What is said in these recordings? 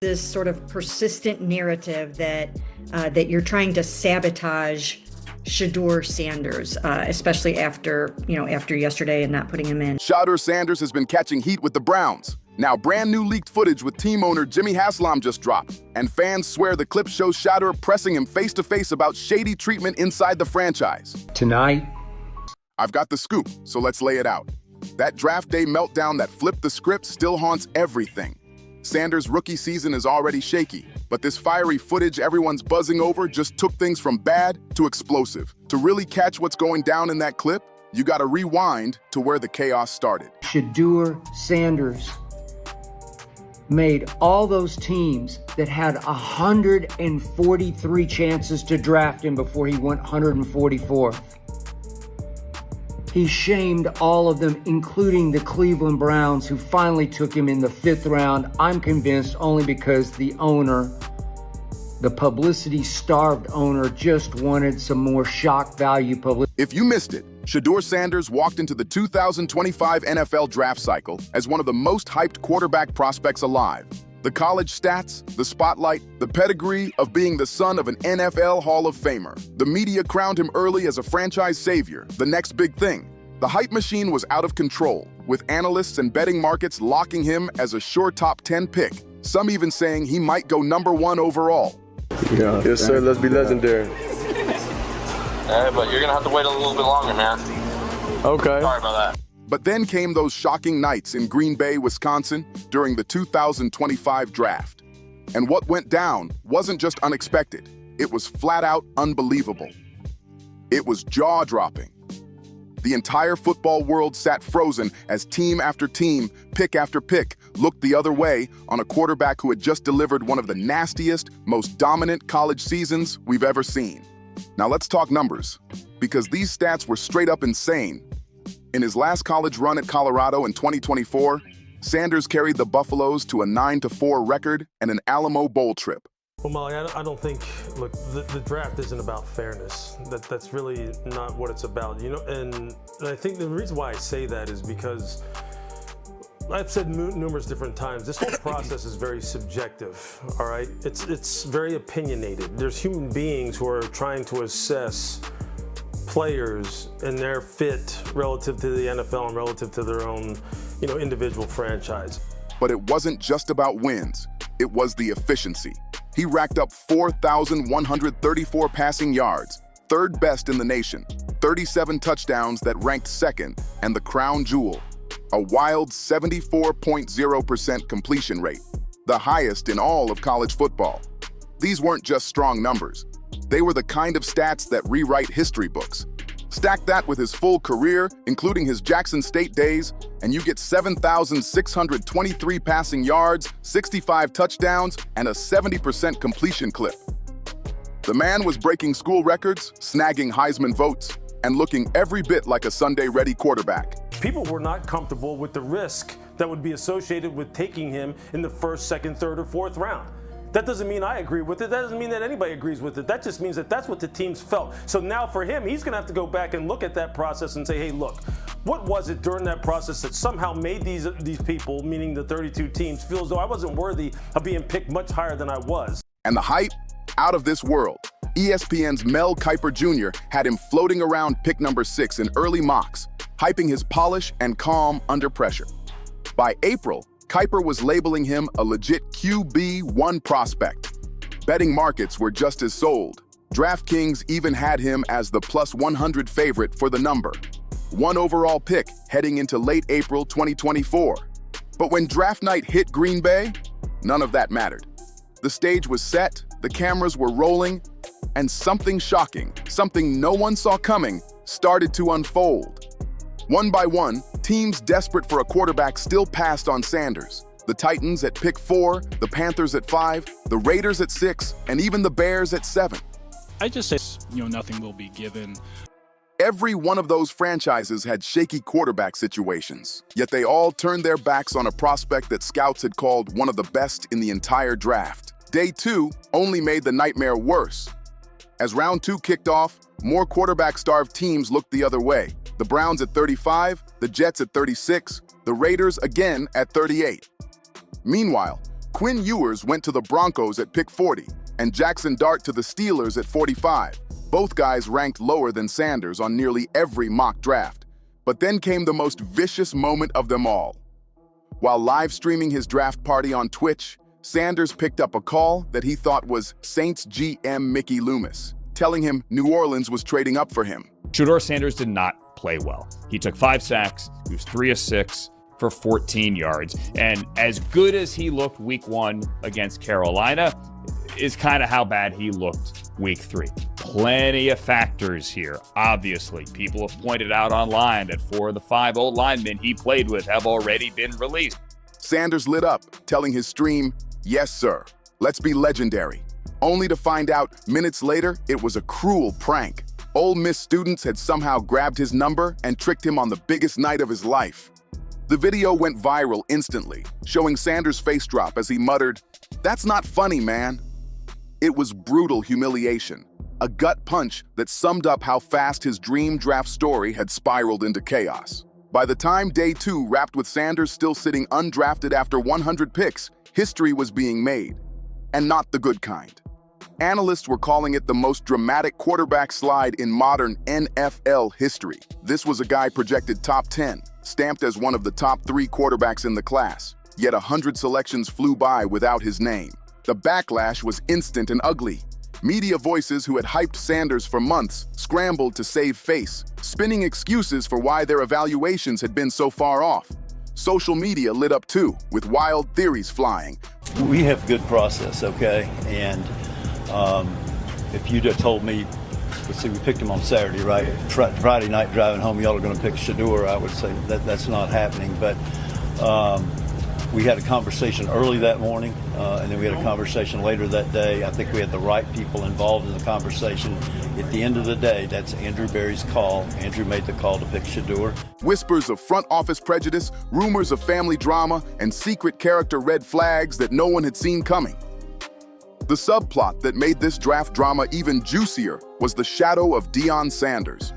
This sort of persistent narrative that you're trying to sabotage Shedeur Sanders, especially after yesterday and not putting him in. Shedeur Sanders has been catching heat with the Browns. Now, brand new leaked footage with team owner Jimmy Haslam just dropped, and fans swear the clip shows Shedeur pressing him face-to-face about shady treatment inside the franchise. Tonight, I've got the scoop, so let's lay it out. That draft day meltdown that flipped the script still haunts everything. Sanders' rookie season is already shaky, but this fiery footage everyone's buzzing over just took things from bad to explosive. To really catch what's going down in that clip, you gotta rewind to where the chaos started. Shedeur Sanders made all those teams that had 143 chances to draft him before he went 144th. He shamed all of them, including the Cleveland Browns, who finally took him in the 5th round. I'm convinced only because the owner, the publicity-starved owner, just wanted some more shock value publicity. If you missed it, Shedeur Sanders walked into the 2025 NFL draft cycle as one of the most hyped quarterback prospects alive. The college stats, the spotlight, the pedigree of being the son of an N.F.L. Hall of Famer. The media crowned him early as a franchise savior, the next big thing. The hype machine was out of control, with analysts and betting markets locking him as a sure top 10 pick, some even saying he might go number 1 overall. Yeah, yes, sir. Let's be legendary. But you're going to have to wait a little bit longer, man. Okay. Sorry about that. But then came those shocking nights in Green Bay, Wisconsin, during the 2025 draft. And what went down wasn't just unexpected. It was flat out unbelievable. It was jaw-dropping. The entire football world sat frozen as team after team, pick after pick, looked the other way on a quarterback who had just delivered one of the nastiest, most dominant college seasons we've ever seen. Now let's talk numbers, because these stats were straight up insane. In his last college run at Colorado in 2024, Sanders carried the Buffaloes to a 9-4 record and an Alamo Bowl trip. Well, Molly, I don't think, look, the draft isn't about fairness. That's really not what it's about, you know? And I think the reason why I say that is because I've said numerous different times, this whole process is very subjective, all right? It's very opinionated. There's human beings who are trying to assess players and their fit relative to the NFL and relative to their own, individual franchise. But it wasn't just about wins, it was the efficiency. He racked up 4,134 passing yards, 3rd best in the nation, 37 touchdowns that ranked 2nd, and the crown jewel, a wild 74.0% completion rate, the highest in all of college football. These weren't just strong numbers. They were the kind of stats that rewrite history books. Stack that with his full career, including his Jackson State days, and you get 7,623 passing yards, 65 touchdowns, and a 70% completion clip. The man was breaking school records, snagging Heisman votes, and looking every bit like a Sunday-ready quarterback. People were not comfortable with the risk that would be associated with taking him in the 1st, 2nd, 3rd, or 4th round. That doesn't mean I agree with it. That doesn't mean that anybody agrees with it. That just means that that's what the teams felt. So now for him, he's going to have to go back and look at that process and say, hey, look, what was it during that process that somehow made these people, meaning the 32 teams, feel as though I wasn't worthy of being picked much higher than I was? And the hype? Out of this world. ESPN's Mel Kiper Jr. had him floating around pick number 6 in early mocks, hyping his polish and calm under pressure. By April, Kiper was labeling him a legit QB1 prospect. Betting markets were just as sold. DraftKings even had him as the plus 100 favorite for the number 1 overall pick heading into late April 2024. But when draft night hit Green Bay, none of that mattered. The stage was set, the cameras were rolling, and something shocking, something no one saw coming, started to unfold. One by one, teams desperate for a quarterback still passed on Sanders. The Titans at pick 4, the Panthers at 5, the Raiders at 6, and even the Bears at 7. I just say, nothing will be given. Every one of those franchises had shaky quarterback situations, yet they all turned their backs on a prospect that scouts had called one of the best in the entire draft. Day 2 only made the nightmare worse. As round 2 kicked off, more quarterback-starved teams looked the other way. The Browns at 35, the Jets at 36, the Raiders again at 38. Meanwhile, Quinn Ewers went to the Broncos at pick 40, and Jackson Dart to the Steelers at 45. Both guys ranked lower than Sanders on nearly every mock draft. But then came the most vicious moment of them all. While live streaming his draft party on Twitch, Sanders picked up a call that he thought was Saints GM Mickey Loomis, telling him New Orleans was trading up for him. Shedeur Sanders did not play well. He took 5 sacks, he was 3 of 6 for 14 yards. And as good as he looked week 1 against Carolina is kind of how bad he looked week 3. Plenty of factors here. Obviously, people have pointed out online that 4 of the 5 old linemen he played with have already been released. Sanders lit up, telling his stream, "Yes, sir. Let's be legendary." Only to find out minutes later it was a cruel prank. Ole Miss students had somehow grabbed his number and tricked him on the biggest night of his life. The video went viral instantly, showing Sanders' face drop as he muttered, "That's not funny, man." It was brutal humiliation, a gut punch that summed up how fast his dream draft story had spiraled into chaos. By the time day 2 wrapped with Sanders still sitting undrafted after 100 picks, history was being made, and not the good kind. Analysts were calling it the most dramatic quarterback slide in modern N.F.L. history. This was a guy projected top 10, stamped as one of the top 3 quarterbacks in the class, yet 100 selections flew by without his name. The backlash was instant and ugly. Media voices who had hyped Sanders for months scrambled to save face, spinning excuses for why their evaluations had been so far off. Social media lit up too, with wild theories flying. We have good process, okay? And if you'd have told me, let's see, we picked him on Saturday, right? Friday night driving home, y'all are going to pick Shedeur, I would say that's not happening. But we had a conversation early that morning, and then we had a conversation later that day. I think we had the right people involved in the conversation. At the end of the day, that's Andrew Berry's call. Andrew made the call to pick Shedeur. Whispers of front office prejudice, rumors of family drama, and secret character red flags that no one had seen coming. The subplot that made this draft drama even juicier was the shadow of Deion Sanders.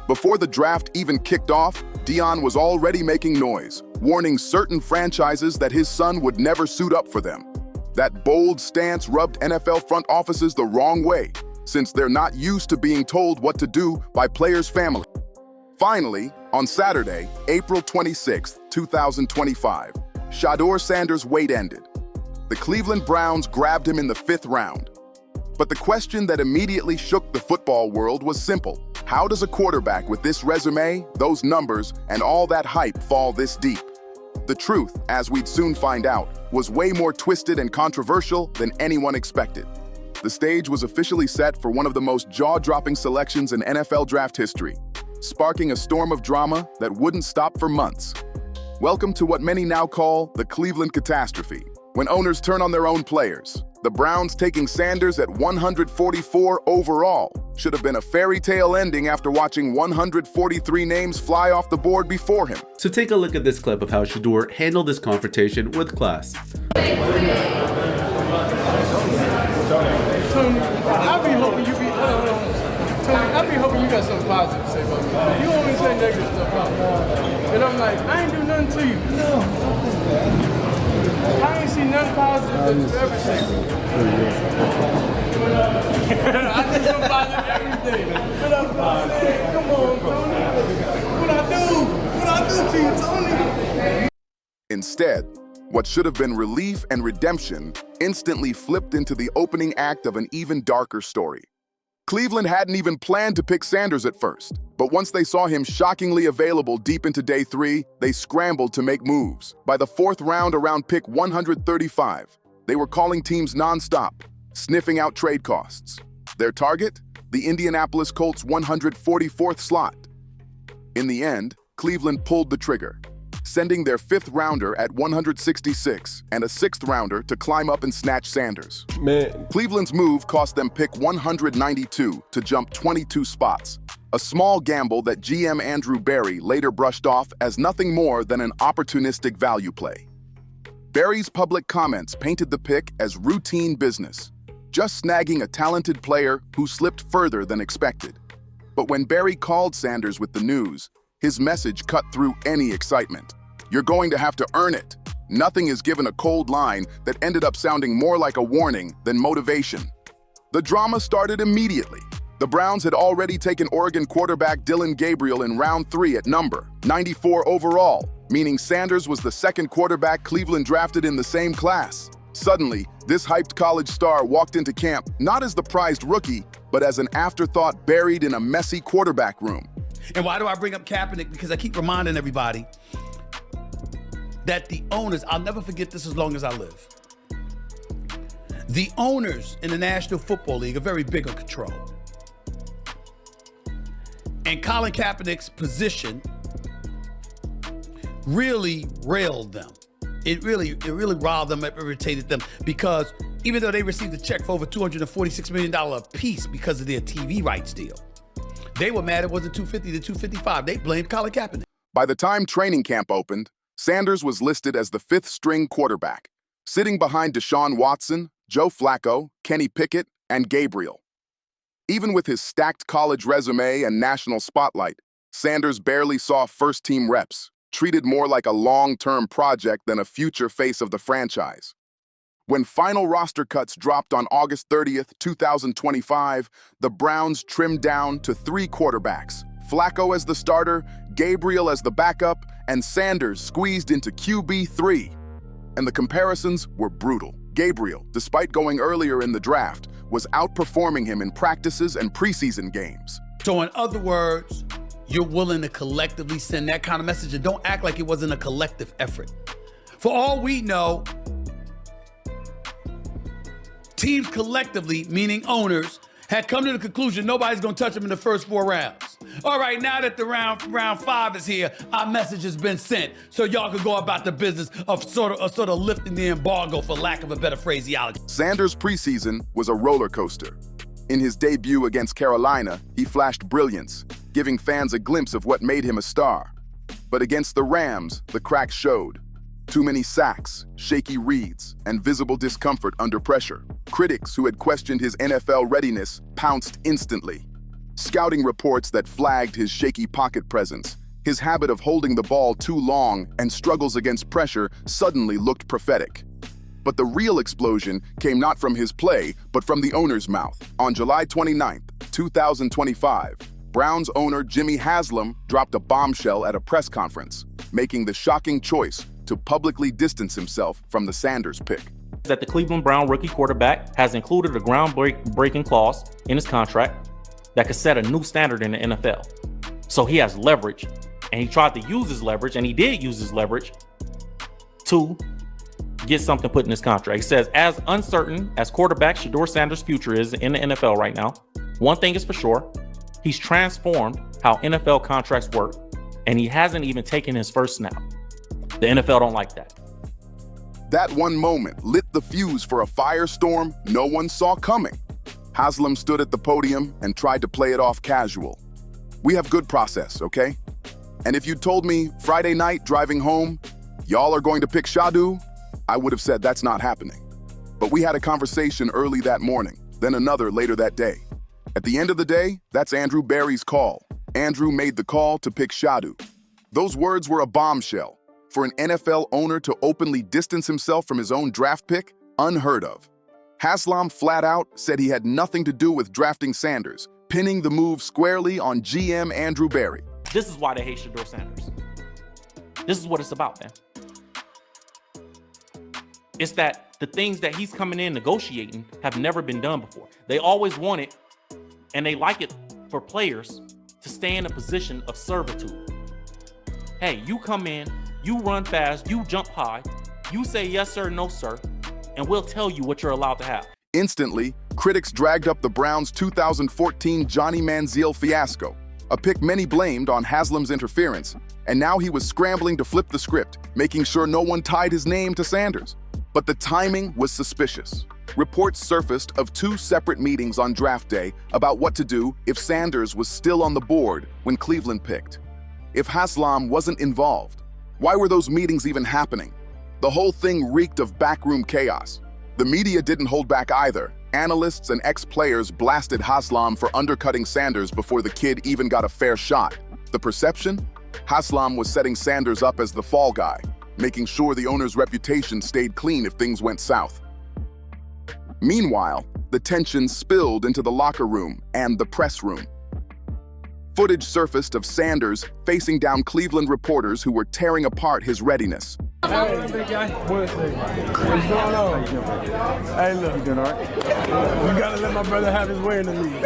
Before the draft even kicked off, Deion was already making noise, warning certain franchises that his son would never suit up for them. That bold stance rubbed NFL front offices the wrong way, since they're not used to being told what to do by players' family. Finally, on Saturday, April 26, 2025, Shedeur Sanders' wait ended. The Cleveland Browns grabbed him in the 5th round. But the question that immediately shook the football world was simple. How does a quarterback with this resume, those numbers, and all that hype fall this deep? The truth, as we'd soon find out, was way more twisted and controversial than anyone expected. The stage was officially set for one of the most jaw-dropping selections in NFL draft history, sparking a storm of drama that wouldn't stop for months. Welcome to what many now call the Cleveland catastrophe, when owners turn on their own players. The Browns taking Sanders at 144 overall should have been a fairy tale ending after watching 143 names fly off the board before him. So take a look at this clip of how Shedeur handled this confrontation with class. Tony, I be hoping you got something positive to say about me. You only say negative stuff about me. And I'm like, I ain't do nothing to you. No. I ain't seen nothing positive that you ever said. I do something positive every day. What I'm saying? Come on, Tony. What I do to you, Tony? Instead, what should have been relief and redemption instantly flipped into the opening act of an even darker story. Cleveland hadn't even planned to pick Sanders at first, but once they saw him shockingly available deep into day 3, they scrambled to make moves. By the 4th round around pick 135, they were calling teams nonstop, sniffing out trade costs. Their target? The Indianapolis Colts' 144th slot. In the end, Cleveland pulled the trigger, sending their 5th rounder at 166 and a 6th rounder to climb up and snatch Sanders. Man. Cleveland's move cost them pick 192 to jump 22 spots, a small gamble that GM Andrew Berry later brushed off as nothing more than an opportunistic value play. Berry's public comments painted the pick as routine business, just snagging a talented player who slipped further than expected. But when Berry called Sanders with the news, his message cut through any excitement. You're going to have to earn it. Nothing is given a cold line that ended up sounding more like a warning than motivation. The drama started immediately. The Browns had already taken Oregon quarterback Dillon Gabriel in round 3 at number 94 overall, meaning Sanders was the second quarterback Cleveland drafted in the same class. Suddenly, this hyped college star walked into camp not as the prized rookie, but as an afterthought buried in a messy quarterback room. And why do I bring up Kaepernick? Because I keep reminding everybody that the owners, I'll never forget this as long as I live. The owners in the National Football League are very big on control. And Colin Kaepernick's position really railed them. It really riled them, it irritated them, because even though they received a check for over $246 million apiece because of their TV rights deal, they were mad it wasn't $250 to $255. They blamed Colin Kaepernick. By the time training camp opened, Sanders was listed as the 5th-string quarterback, sitting behind Deshaun Watson, Joe Flacco, Kenny Pickett, and Gabriel. Even with his stacked college resume and national spotlight, Sanders barely saw first-team reps, treated more like a long-term project than a future face of the franchise. When final roster cuts dropped on August 30th, 2025, the Browns trimmed down to 3 quarterbacks, Flacco as the starter, Gabriel as the backup, and Sanders squeezed into QB3. And the comparisons were brutal. Gabriel, despite going earlier in the draft, was outperforming him in practices and preseason games. So in other words, you're willing to collectively send that kind of message, and don't act like it wasn't a collective effort. For all we know, teams collectively, meaning owners, had come to the conclusion nobody's gonna touch them in the first 4 rounds. All right, now that the round 5 is here, our message has been sent, so y'all can go about the business of sort of lifting the embargo, for lack of a better phraseology. Sanders' preseason was a roller coaster. In his debut against Carolina, he flashed brilliance, giving fans a glimpse of what made him a star. But against the Rams, the cracks showed. Too many sacks, shaky reads, and visible discomfort under pressure. Critics who had questioned his NFL readiness pounced instantly. Scouting reports that flagged his shaky pocket presence, his habit of holding the ball too long, and struggles against pressure suddenly looked prophetic. But the real explosion came not from his play, but from the owner's mouth. On July 29th, 2025, Browns owner Jimmy Haslam dropped a bombshell at a press conference, making the shocking choice to publicly distance himself from the Sanders pick. That the Cleveland Brown rookie quarterback has included a groundbreaking clause in his contract that could set a new standard in the NFL. So he has leverage, and he tried to use his leverage, and he did use his leverage to get something put in his contract. He says, as uncertain as quarterback Shedeur Sanders' future is in the NFL right now, one thing is for sure, he's transformed how NFL contracts work, and he hasn't even taken his first snap. The NFL don't like that. That one moment lit the fuse for a firestorm no one saw coming. Haslam stood at the podium and tried to play it off casual. We have good process, okay? And if you'd told me Friday night driving home, y'all are going to pick Shedeur, I would have said that's not happening. But we had a conversation early that morning, then another later that day. At the end of the day, that's Andrew Berry's call. Andrew made the call to pick Shedeur. Those words were a bombshell. For an NFL owner to openly distance himself from his own draft pick, unheard of. Haslam flat out said he had nothing to do with drafting Sanders, pinning the move squarely on GM Andrew Berry. This is why they hate Shedeur Sanders. This is what it's about, man. It's that the things that he's coming in negotiating have never been done before. They always want it, and they like it for players to stay in a position of servitude. Hey, you come in, you run fast, you jump high, you say yes sir, no sir, and we'll tell you what you're allowed to have. Instantly, critics dragged up the Browns' 2014 Johnny Manziel fiasco, a pick many blamed on Haslam's interference, and now he was scrambling to flip the script, making sure no one tied his name to Sanders. But the timing was suspicious. Reports surfaced of 2 separate meetings on draft day about what to do if Sanders was still on the board when Cleveland picked. If Haslam wasn't involved, why were those meetings even happening? The whole thing reeked of backroom chaos. The media didn't hold back either. Analysts and ex-players blasted Haslam for undercutting Sanders before the kid even got a fair shot. The perception? Haslam was setting Sanders up as the fall guy, making sure the owner's reputation stayed clean if things went south. Meanwhile, the tension spilled into the locker room and the press room. Footage surfaced of Sanders facing down Cleveland reporters who were tearing apart his readiness. Hey, big guy. What's going on? Hey, look. You doing all right? You gotta let my brother have his way in the league.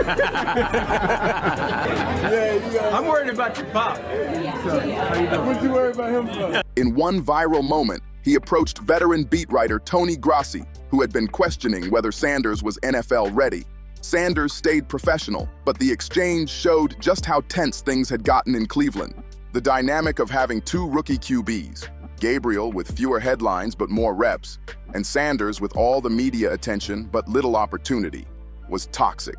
Yeah, you gotta. I'm worried about your pop. What you worried about him for? In one viral moment, he approached veteran beat writer Tony Grossi, who had been questioning whether Sanders was NFL ready. Sanders stayed professional, but the exchange showed just how tense things had gotten in Cleveland. The dynamic of having two rookie QBs, Gabriel with fewer headlines but more reps, and Sanders with all the media attention but little opportunity, was toxic.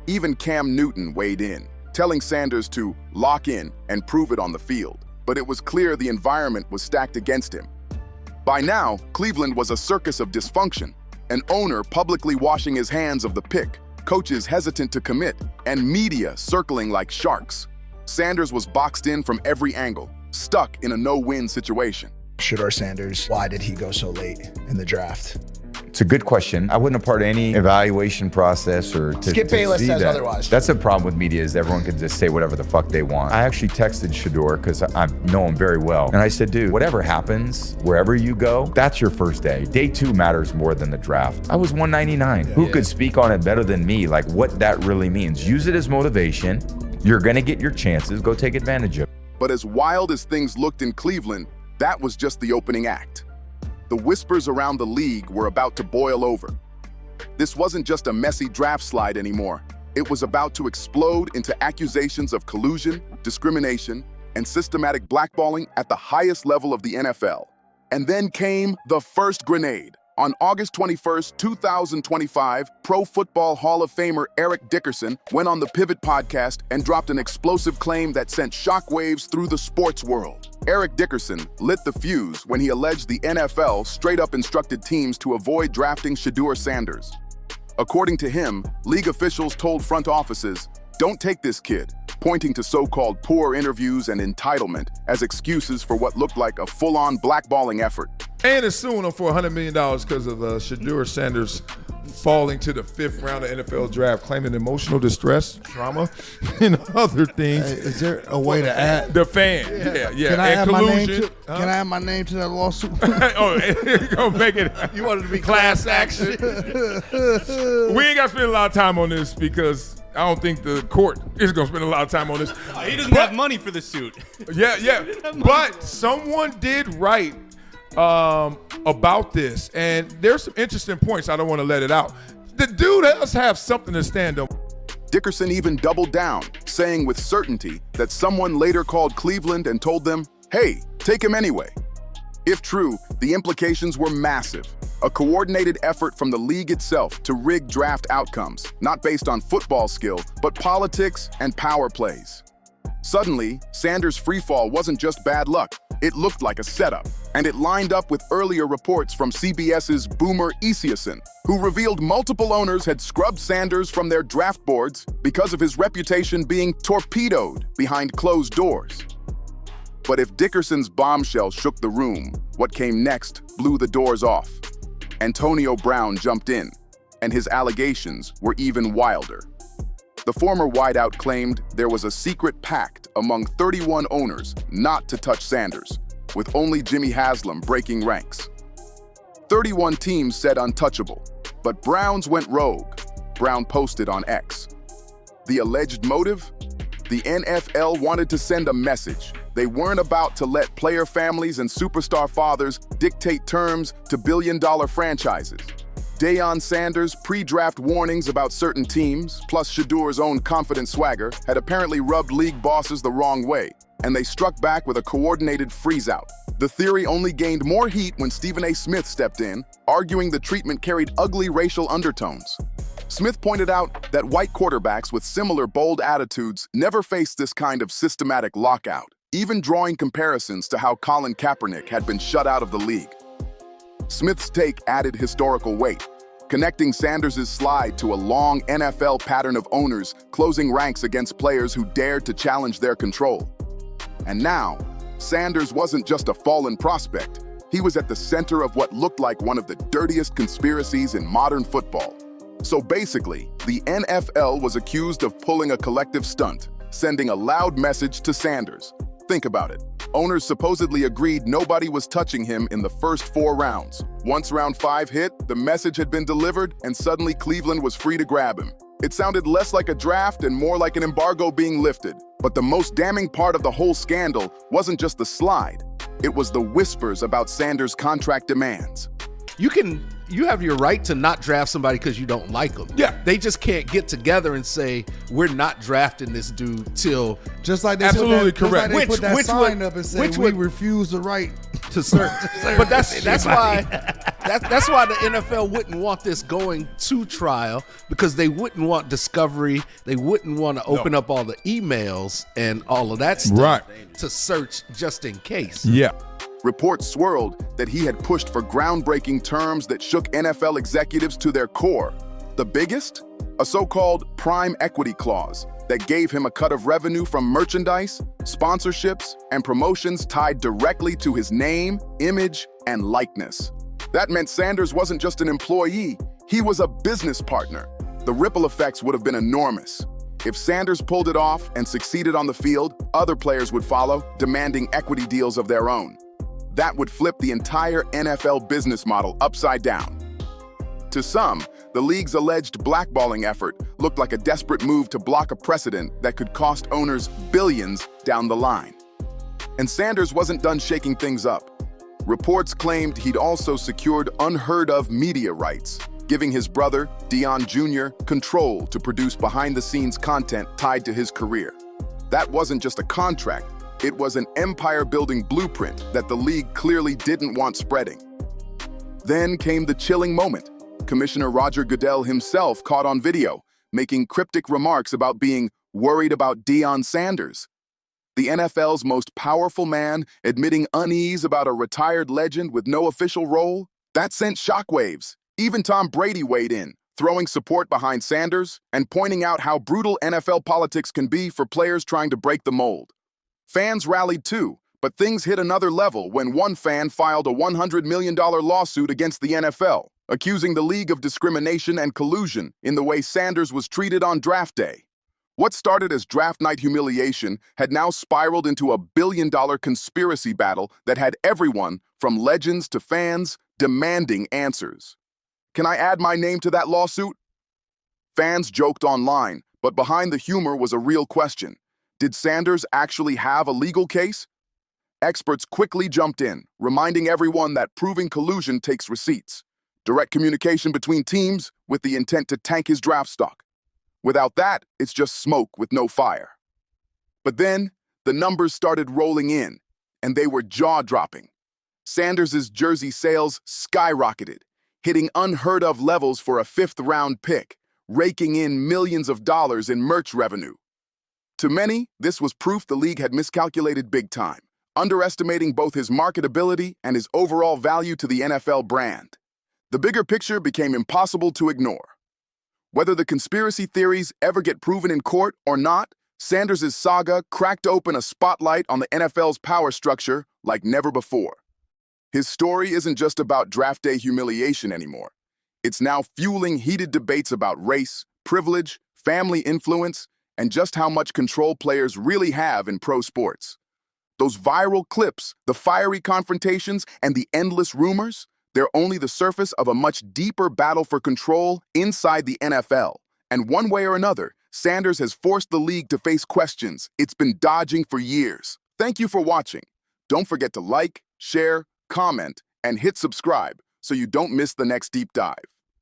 Even Cam Newton weighed in, telling Sanders to lock in and prove it on the field, but it was clear the environment was stacked against him. By now, Cleveland was a circus of dysfunction, an owner publicly washing his hands of the pick, coaches hesitant to commit, and media circling like sharks. Sanders was boxed in from every angle, stuck in a no-win situation. Shedeur Sanders, why did he go so late in the draft? It's a good question. I wasn't a part of any evaluation process or to Skip Bayless see says that. otherwise. That's a problem with media, is everyone can just say whatever the fuck they want. I actually texted Shedeur because I know him very well. And I said, dude, whatever happens, wherever you go, that's your first day. Day 2 matters more than the draft. I was 199. Who could speak on it better than me? Like what that really means. Use it as motivation. You're gonna get your chances. Go take advantage of it. But as wild as things looked in Cleveland, that was just the opening act. The whispers around the league were about to boil over. This wasn't just a messy draft slide anymore. It was about to explode into accusations of collusion, discrimination, and systematic blackballing at the highest level of the NFL. And then came the first grenade. On August 21st, 2025, Pro Football Hall of Famer Eric Dickerson went on the Pivot podcast and dropped an explosive claim that sent shockwaves through the sports world. Eric Dickerson lit the fuse when he alleged the NFL straight up instructed teams to avoid drafting Shedeur Sanders. According to him, league officials told front offices, "Don't take this kid," pointing to so-called poor interviews and entitlement as excuses for what looked like a full-on blackballing effort. And it's suing him for $100 million because of Shedeur Sanders falling to the 5th round of NFL draft, claiming emotional distress, trauma, and other things. Hey, is there a way to add the fan? Yeah. Can I and add collusion. my name to? Can I add my name to that lawsuit? Oh, you're gonna make it. You wanted to be class action. We ain't got to spend a lot of time on this because I don't think the court is going to spend a lot of time on this. He doesn't have money for the suit. Yeah. But someone did write about this, and there's some interesting points. I don't want to let it out. The dude does have something to stand on. Dickerson even doubled down, saying with certainty that someone later called Cleveland and told them, "Hey, take him anyway." If true, the implications were massive. A coordinated effort from the league itself to rig draft outcomes, not based on football skill, but politics and power plays. Suddenly, Sanders' freefall wasn't just bad luck. It looked like a setup, and it lined up with earlier reports from CBS's Boomer Esiason, who revealed multiple owners had scrubbed Sanders from their draft boards because of his reputation being torpedoed behind closed doors. But if Dickerson's bombshell shook the room, what came next blew the doors off. Antonio Brown jumped in, and his allegations were even wilder. The former wideout claimed there was a secret pact among 31 owners not to touch Sanders, with only Jimmy Haslam breaking ranks. 31 teams said untouchable, but Browns went rogue, Brown posted on X. The alleged motive? The N.F.L. wanted to send a message. They weren't about to let player families and superstar fathers dictate terms to billion-dollar franchises. Deion Sanders' pre-draft warnings about certain teams, plus Shedeur's own confident swagger, had apparently rubbed league bosses the wrong way, and they struck back with a coordinated freeze-out. The theory only gained more heat when Stephen A. Smith stepped in, arguing the treatment carried ugly racial undertones. Smith pointed out that white quarterbacks with similar bold attitudes never faced this kind of systematic lockout, even drawing comparisons to how Colin Kaepernick had been shut out of the league. Smith's take added historical weight, connecting Sanders' slide to a long NFL pattern of owners closing ranks against players who dared to challenge their control. And now, Sanders wasn't just a fallen prospect. He was at the center of what looked like one of the dirtiest conspiracies in modern football. So basically, the N.F.L. was accused of pulling a collective stunt, sending a loud message to Sanders. Think about it. Owners supposedly agreed nobody was touching him in the first 4 rounds. Once round 5 hit, the message had been delivered, and suddenly Cleveland was free to grab him. It sounded less like a draft and more like an embargo being lifted. But the most damning part of the whole scandal wasn't just the slide. It was the whispers about Sanders' contract demands. You have your right to not draft somebody because you don't like them. Yeah. They just can't get together and say, we're not drafting this dude till... Just like they Absolutely put that, correct. Just like they put that sign up and said, we refuse the right to search. But that's why the NFL wouldn't want this going to trial, because they wouldn't want discovery. They wouldn't want to open up all the emails and all of that stuff to search just in case. Yeah. Reports swirled that he had pushed for groundbreaking terms that shook NFL executives to their core. The biggest? A so-called prime equity clause that gave him a cut of revenue from merchandise, sponsorships, and promotions tied directly to his name, image, and likeness. That meant Sanders wasn't just an employee, he was a business partner. The ripple effects would have been enormous. If Sanders pulled it off and succeeded on the field, other players would follow, demanding equity deals of their own. That would flip the entire NFL business model upside down. To some, the league's alleged blackballing effort looked like a desperate move to block a precedent that could cost owners billions down the line. And Sanders wasn't done shaking things up. Reports claimed he'd also secured unheard-of media rights, giving his brother, Deion Jr., control to produce behind-the-scenes content tied to his career. That wasn't just a contract. It was an empire-building blueprint that the league clearly didn't want spreading. Then came the chilling moment. Commissioner Roger Goodell himself caught on video, making cryptic remarks about being worried about Deion Sanders. The NFL's most powerful man admitting unease about a retired legend with no official role? That sent shockwaves. Even Tom Brady weighed in, throwing support behind Sanders and pointing out how brutal NFL politics can be for players trying to break the mold. Fans rallied too, but things hit another level when one fan filed a $100 million lawsuit against the NFL, accusing the league of discrimination and collusion in the way Sanders was treated on draft day. What started as draft night humiliation had now spiraled into a billion-dollar conspiracy battle that had everyone, from legends to fans, demanding answers. Can I add my name to that lawsuit? Fans joked online, but behind the humor was a real question. Did Sanders actually have a legal case? Experts quickly jumped in, reminding everyone that proving collusion takes receipts, direct communication between teams with the intent to tank his draft stock. Without that, it's just smoke with no fire. But then, the numbers started rolling in, and they were jaw-dropping. Sanders' jersey sales skyrocketed, hitting unheard-of levels for a 5th-round pick, raking in millions of dollars in merch revenue. To many, this was proof the league had miscalculated big time, underestimating both his marketability and his overall value to the NFL brand. The bigger picture became impossible to ignore. Whether the conspiracy theories ever get proven in court or not, Sanders' saga cracked open a spotlight on the NFL's power structure like never before. His story isn't just about draft day humiliation anymore. It's now fueling heated debates about race, privilege, family influence, and just how much control players really have in pro sports. Those viral clips, the fiery confrontations, and the endless rumors, they're only the surface of a much deeper battle for control inside the NFL. And one way or another, Sanders has forced the league to face questions it's been dodging for years. Thank you for watching. Don't forget to like, share, comment, and hit subscribe so you don't miss the next deep dive.